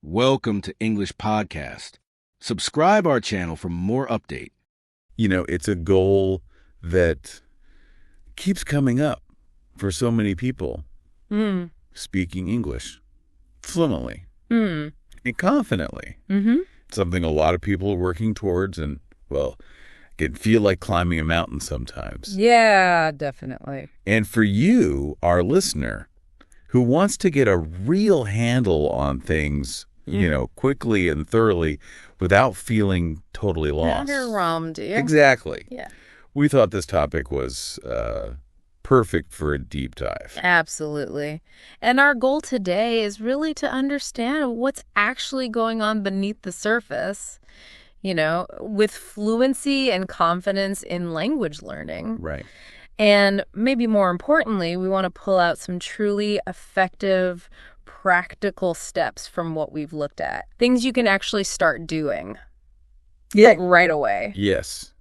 Welcome to English Podcast. Subscribe our channel for more update. You know, it's a goal that keeps coming up for so many people. Speaking English fluently and confidently. Something a lot of people are working towards and, well, can feel like climbing a mountain sometimes. Yeah, definitely. And for you, our listener, who wants to get a real handle on things, you know, quickly and thoroughly without feeling totally lost. Underwhelmed, yeah. Exactly. Yeah. We thought this topic was perfect for a deep dive. Absolutely. And our goal today is really to understand what's actually going on beneath the surface, you know, with fluency and confidence in language learning. Right. And maybe more importantly, we want to pull out some truly effective, practical steps from what we've looked at. Things you can actually start doing. Like right away. Yes.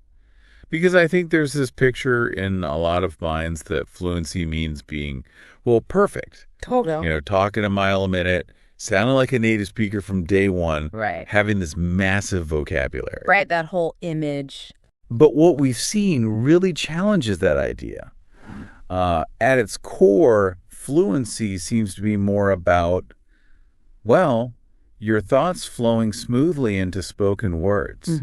Because I think there's this picture in a lot of minds that fluency means being, well, perfect. Totally. You know, talking a mile a minute, sounding like a native speaker from day one. Right. Having this massive vocabulary. Right, that whole image. But what we've seen really challenges that idea. At its core, fluency seems to be more about, well, your thoughts flowing smoothly into spoken words.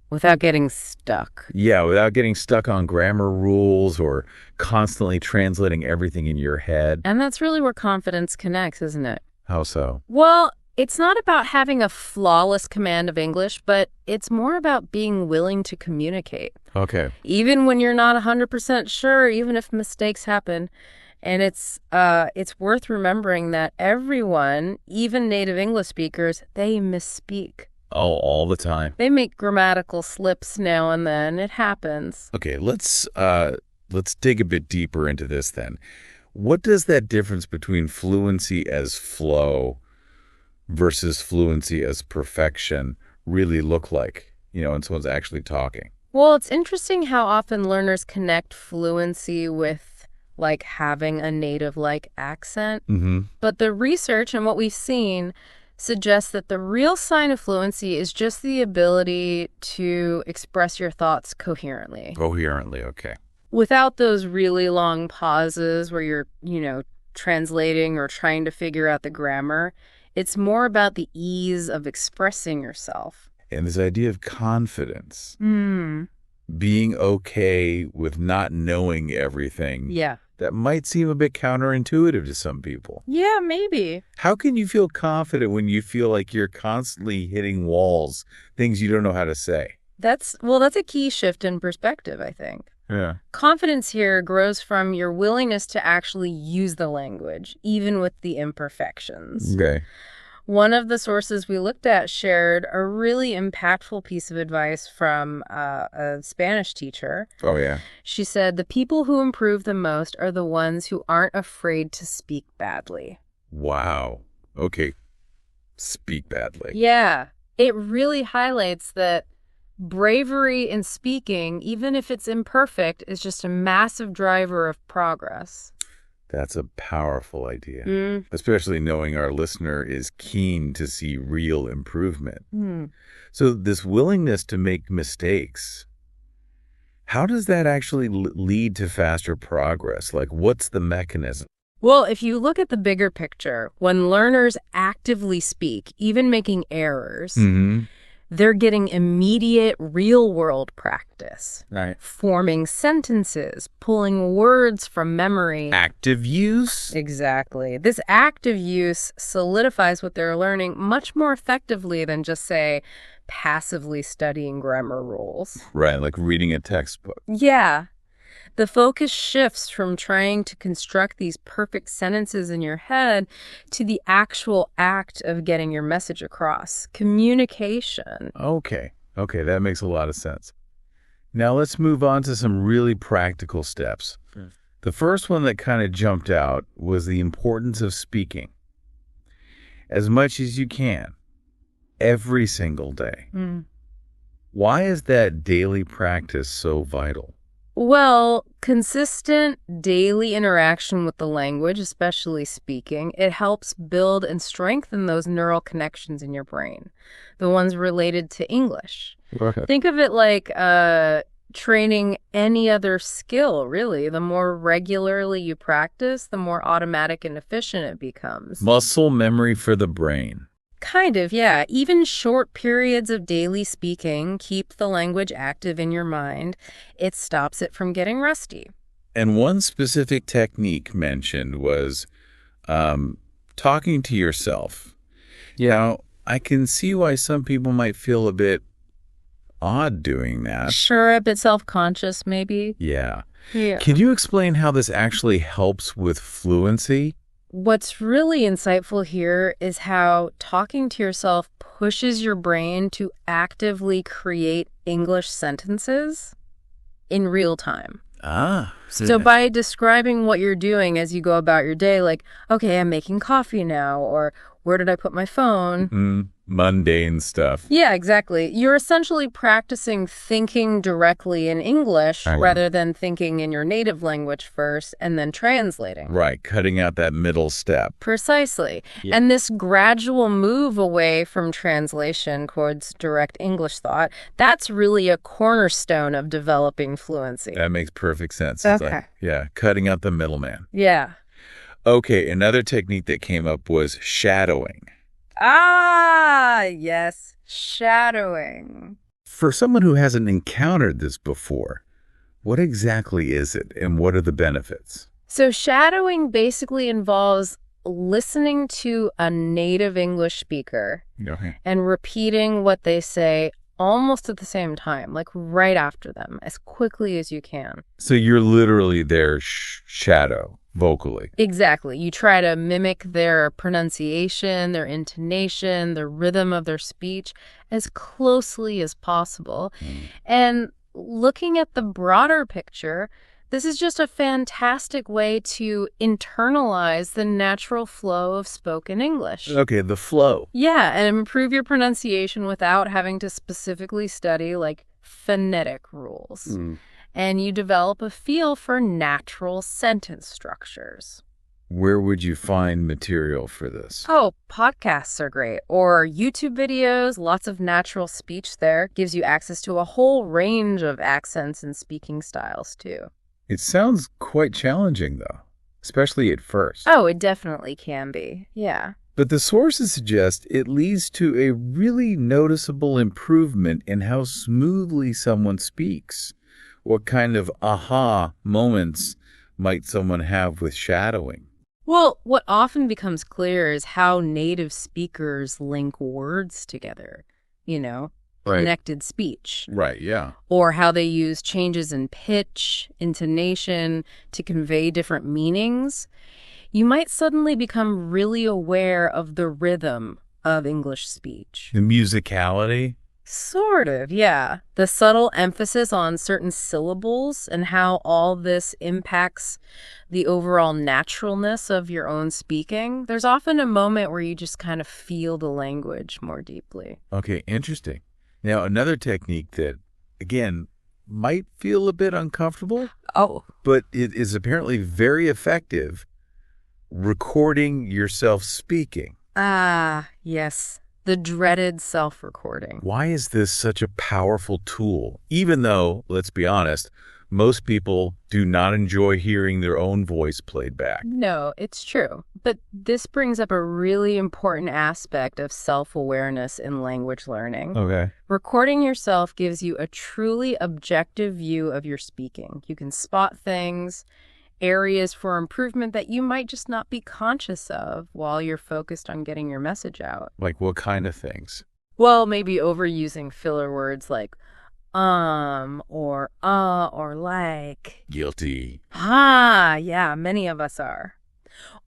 Without getting stuck. Yeah, without getting stuck on grammar rules or constantly translating everything in your head. And that's really where confidence connects, isn't it? How so? Well, it's not about having a flawless command of English, but it's more about being willing to communicate. Okay. Even when you're not 100% sure, even if mistakes happen. And it's worth remembering that everyone, even native English speakers, they misspeak. Oh, all the time. They make grammatical slips now and then. It happens. Okay, let's dig a bit deeper into this then. What does that difference between fluency as flow versus fluency as perfection really look like, you know, when someone's actually talking? Well, it's interesting how often learners connect fluency with like having a native-like accent. But the research and what we've seen suggests that the real sign of fluency is just the ability to express your thoughts coherently. Coherently, okay. Without those really long pauses where you're, you know, translating or trying to figure out the grammar. It's more about the ease of expressing yourself. And this idea of confidence. Being okay with not knowing everything. Yeah. That might seem a bit counterintuitive to some people. Yeah, maybe. How can you feel confident when you feel like you're constantly hitting walls, things you don't know how to say? That's a key shift in perspective, I think. Yeah. Confidence here grows from your willingness to actually use the language, even with the imperfections. Okay. One of the sources we looked at shared a really impactful piece of advice from a Spanish teacher. Oh, yeah. She said, the people who improve the most are the ones who aren't afraid to speak badly. Wow. Okay. Speak badly. Yeah. It really highlights that bravery in speaking, even if it's imperfect, is just a massive driver of progress. That's a powerful idea, especially knowing our listener is keen to see real improvement. So this willingness to make mistakes, how does that actually lead to faster progress? Like, what's the mechanism? Well, if you look at the bigger picture, when learners actively speak, even making errors, they're getting immediate real-world practice. Right. Forming sentences, pulling words from memory. Active use? Exactly. This active use solidifies what they're learning much more effectively than just, say, passively studying grammar rules. Right, like reading a textbook. Yeah. The focus shifts from trying to construct these perfect sentences in your head to the actual act of getting your message across. Communication. Okay, that makes a lot of sense. Now let's move on to some really practical steps. The first one that kind of jumped out was the importance of speaking. As much as you can, every single day. Why is that daily practice so vital? Well, consistent daily interaction with the language, especially speaking, it helps build and strengthen those neural connections in your brain, the ones related to English. Okay. Think of it like training any other skill, really. The more regularly you practice, the more automatic and efficient it becomes. Muscle memory for the brain. Kind of, yeah. Even short periods of daily speaking keep the language active in your mind. It stops it from getting rusty. And one specific technique mentioned was talking to yourself. Now, I can see why some people might feel a bit odd doing that. Sure, a bit self-conscious, maybe. Yeah. Yeah. Can you explain how this actually helps with fluency? What's really insightful here is how talking to yourself pushes your brain to actively create English sentences in real time. So by describing what you're doing as you go about your day, like, okay, I'm making coffee now, or where did I put my phone? Mundane stuff. Yeah, exactly. You're essentially practicing thinking directly in English rather than thinking in your native language first and then translating. Right, cutting out that middle step. Precisely. Yeah. And this gradual move away from translation towards direct English thought, that's really a cornerstone of developing fluency. That makes perfect sense. Okay. It's like, yeah, cutting out the middleman. Yeah. Okay, another technique that came up was shadowing. Ah, yes. Shadowing. For someone who hasn't encountered this before, what exactly is it and what are the benefits? So shadowing basically involves listening to a native English speaker Okay. and repeating what they say almost at the same time, like right after them, as quickly as you can. So you're literally their shadow vocally. Exactly. You try to mimic their pronunciation, their intonation, the rhythm of their speech as closely as possible. And looking at the broader picture, this is just a fantastic way to internalize the natural flow of spoken English. Okay, the flow. Yeah, and improve your pronunciation without having to specifically study like phonetic rules. And you develop a feel for natural sentence structures. Where would you find material for this? Oh, podcasts are great. Or YouTube videos, lots of natural speech there. Gives you access to a whole range of accents and speaking styles, too. It sounds quite challenging, though, especially at first. Oh, it definitely can be. Yeah. But the sources suggest it leads to a really noticeable improvement in how smoothly someone speaks. What kind of aha moments might someone have with shadowing? Well, what often becomes clear is how native speakers link words together, connected speech. Right, yeah. Or how they use changes in pitch, intonation to convey different meanings. You might suddenly become really aware of the rhythm of English speech. The musicality? Sort of, yeah. The subtle emphasis on certain syllables and how all this impacts the overall naturalness of your own speaking. There's often a moment where you just kind of feel the language more deeply. Okay, interesting. Now, another technique that, again, might feel a bit uncomfortable, but it is apparently very effective, recording yourself speaking. Ah, yes. The dreaded self-recording. Why is this such a powerful tool? Even though, let's be honest, most people do not enjoy hearing their own voice played back. No, it's true. But this brings up a really important aspect of self-awareness in language learning. Okay. Recording yourself gives you a truly objective view of your speaking. You can spot things, areas for improvement that you might just not be conscious of while you're focused on getting your message out. Like what kind of things? Well, maybe overusing filler words like or like. Guilty. Yeah, many of us are.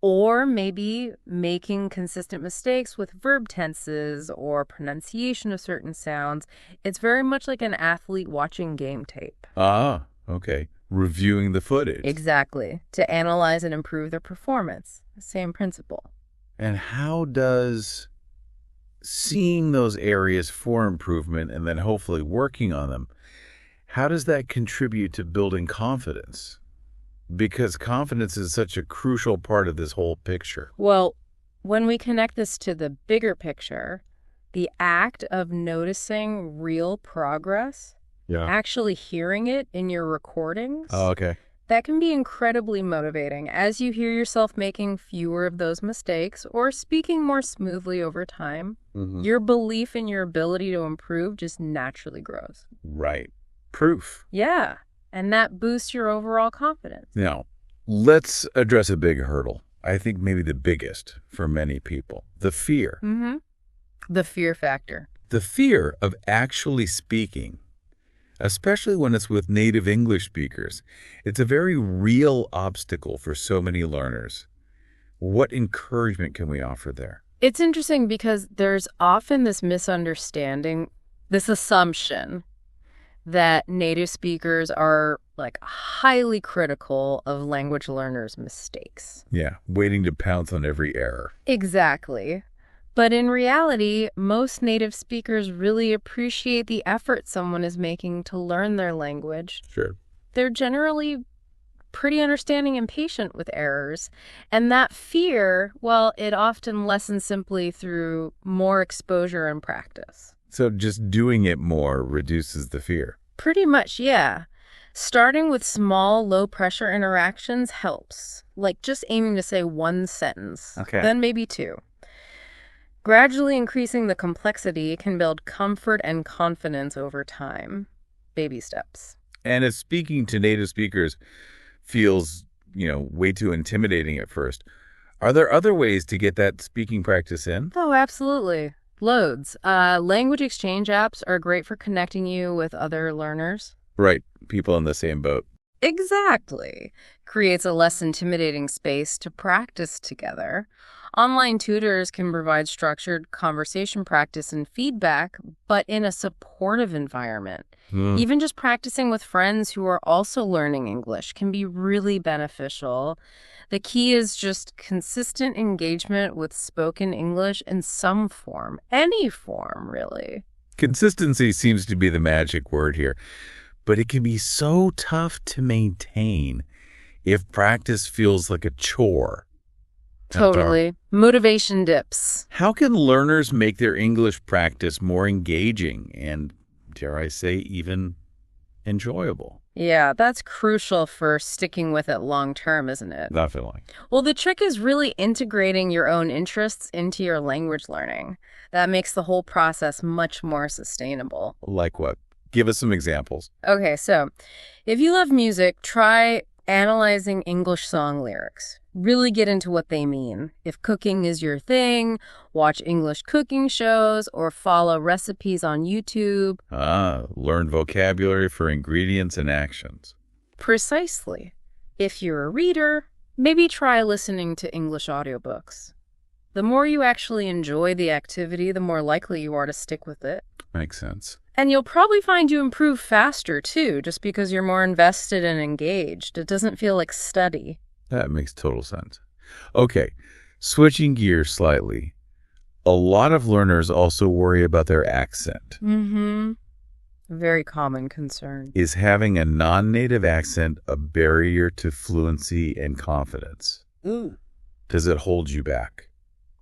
Or maybe making consistent mistakes with verb tenses or pronunciation of certain sounds. It's very much like an athlete watching game tape. Okay. Reviewing the footage. Exactly. To analyze and improve their performance. Same principle. And how does seeing those areas for improvement and then hopefully working on them, How does that contribute to building confidence? Because confidence is such a crucial part of this whole picture. Well, when we connect this to the bigger picture, the act of noticing real progress, actually hearing it in your recordings, that can be incredibly motivating as you hear yourself making fewer of those mistakes or speaking more smoothly over time. Your belief in your ability to improve just naturally grows. Right. Proof. Yeah. And that boosts your overall confidence. Now, let's address a big hurdle. I think maybe the biggest for many people. The fear. The fear factor. The fear of actually speaking, especially when it's with native English speakers. It's a very real obstacle for so many learners. What encouragement can we offer there? It's interesting because there's often this misunderstanding, this assumption that native speakers are like highly critical of language learners' mistakes. Yeah, waiting to pounce on every error. Exactly. But in reality, most native speakers really appreciate the effort someone is making to learn their language. Sure. They're generally pretty understanding and patient with errors. And that fear, well, it often lessens simply through more exposure and practice. So just doing it more reduces the fear. Pretty much, yeah. Starting with small, low-pressure interactions helps. Like just aiming to say one sentence, then maybe two. Gradually increasing the complexity can build comfort and confidence over time. Baby steps. And if speaking to native speakers feels, way too intimidating at first, are there other ways to get that speaking practice in? Oh, absolutely. Loads. Language exchange apps are great for connecting you with other learners. Right. People in the same boat. Exactly. Creates a less intimidating space to practice together. Online tutors can provide structured conversation practice and feedback, but in a supportive environment. Even just practicing with friends who are also learning English can be really beneficial. The key is just consistent engagement with spoken English in some form, any form, really. Consistency seems to be the magic word here, but it can be so tough to maintain if practice feels like a chore. Totally. Motivation dips. How can learners make their English practice more engaging and, dare I say, even enjoyable? Yeah, that's crucial for sticking with it long term, isn't it? Definitely. Well, the trick is really integrating your own interests into your language learning. That makes the whole process much more sustainable. Like what? Give us some examples. Okay, so if you love music, try analyzing English song lyrics. Really get into what they mean. If cooking is your thing, watch English cooking shows or follow recipes on YouTube. Learn vocabulary for ingredients and actions. Precisely. If you're a reader, maybe try listening to English audiobooks. The more you actually enjoy the activity, the more likely you are to stick with it. Makes sense. And you'll probably find you improve faster, too, just because you're more invested and engaged. It doesn't feel like study. That makes total sense. Okay, switching gears slightly. A lot of learners also worry about their accent. Very common concern. Is having a non-native accent a barrier to fluency and confidence? Does it hold you back?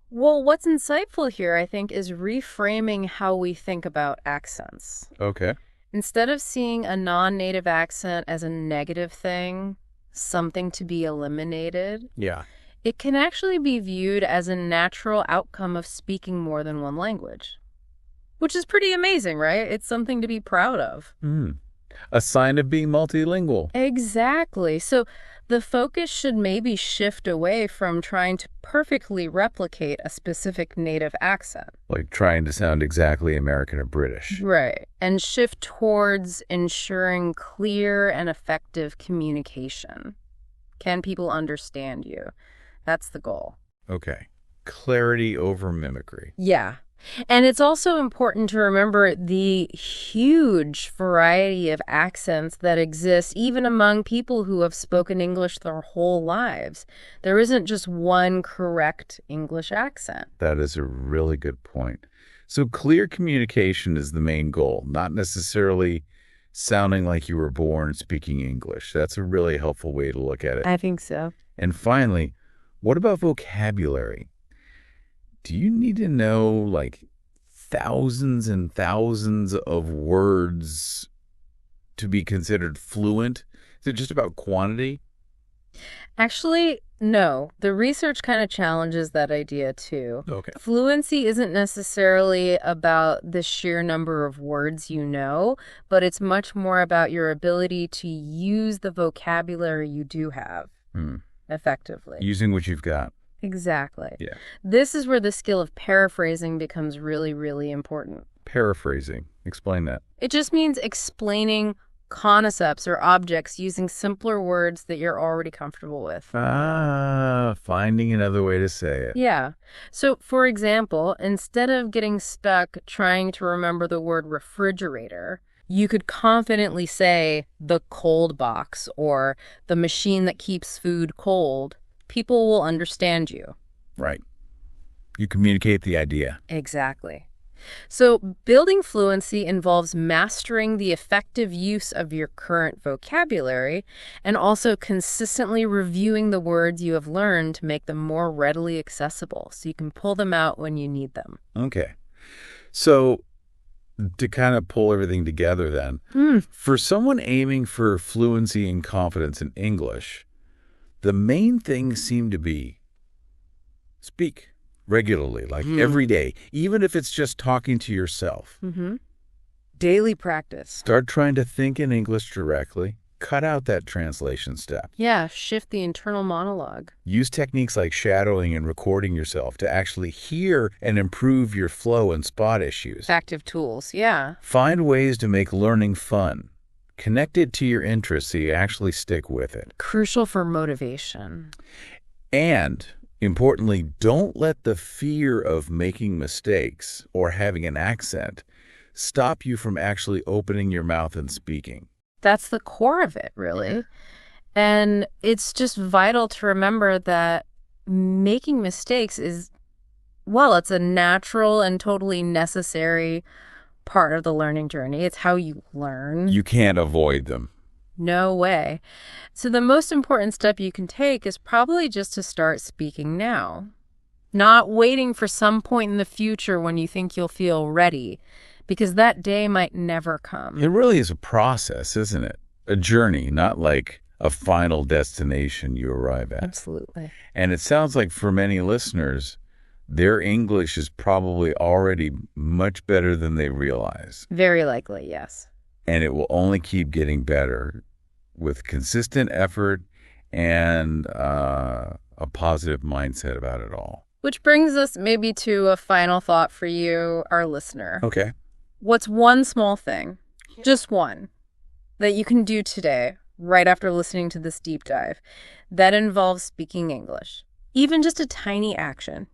Well, what's insightful here, I think, is reframing how we think about accents. Okay. Instead of seeing a non-native accent as a negative thing, something to be eliminated, it can actually be viewed as a natural outcome of speaking more than one language. Which is pretty amazing, right? It's something to be proud of. A sign of being multilingual. Exactly. So the focus should maybe shift away from trying to perfectly replicate a specific native accent. Like trying to sound exactly American or British. Right. And shift towards ensuring clear and effective communication. Can people understand you? That's the goal. Okay. Clarity over mimicry. Yeah. And it's also important to remember the huge variety of accents that exist even among people who have spoken English their whole lives. There isn't just one correct English accent. That is a really good point. So clear communication is the main goal, not necessarily sounding like you were born speaking English. That's a really helpful way to look at it. I think so. And finally, what about vocabulary? Do you need to know like thousands and thousands of words to be considered fluent? Is it just about quantity? Actually, no. The research kind of challenges that idea too. Okay. Fluency isn't necessarily about the sheer number of words you know, but it's much more about your ability to use the vocabulary you do have effectively. Using what you've got. Exactly. Yeah. This is where the skill of paraphrasing becomes really, really important. Paraphrasing. Explain that. It just means explaining concepts or objects using simpler words that you're already comfortable with. Finding another way to say it. Yeah. So, for example, instead of getting stuck trying to remember the word refrigerator, you could confidently say the cold box or the machine that keeps food cold. People will understand you. Right. You communicate the idea. Exactly. So building fluency involves mastering the effective use of your current vocabulary and also consistently reviewing the words you have learned to make them more readily accessible so you can pull them out when you need them. Okay. So to kind of pull everything together then, for someone aiming for fluency and confidence in English, the main things seem to be speak regularly, like every day, even if it's just talking to yourself. Daily practice. Start trying to think in English directly. Cut out that translation step. Yeah, shift the internal monologue. Use techniques like shadowing and recording yourself to actually hear and improve your flow and spot issues. Active tools, yeah. Find ways to make learning fun. Connect it to your interests so you actually stick with it. Crucial for motivation. And importantly, don't let the fear of making mistakes or having an accent stop you from actually opening your mouth and speaking. That's the core of it, really. And it's just vital to remember that making mistakes is, well, it's a natural and totally necessary part of the learning journey. It's how you learn. You can't avoid them. No way. So the most important step you can take is probably just to start speaking now. Not waiting for some point in the future when you think you'll feel ready, because that day might never come. It really is a process, isn't it? A journey, not like a final destination you arrive at. Absolutely. And it sounds like for many listeners, their English is probably already much better than they realize. Very likely, yes. And it will only keep getting better with consistent effort and a positive mindset about it all. Which brings us maybe to a final thought for you, our listener. Okay. What's one small thing, just one, that you can do today, right after listening to this deep dive, that involves speaking English? Even just a tiny action.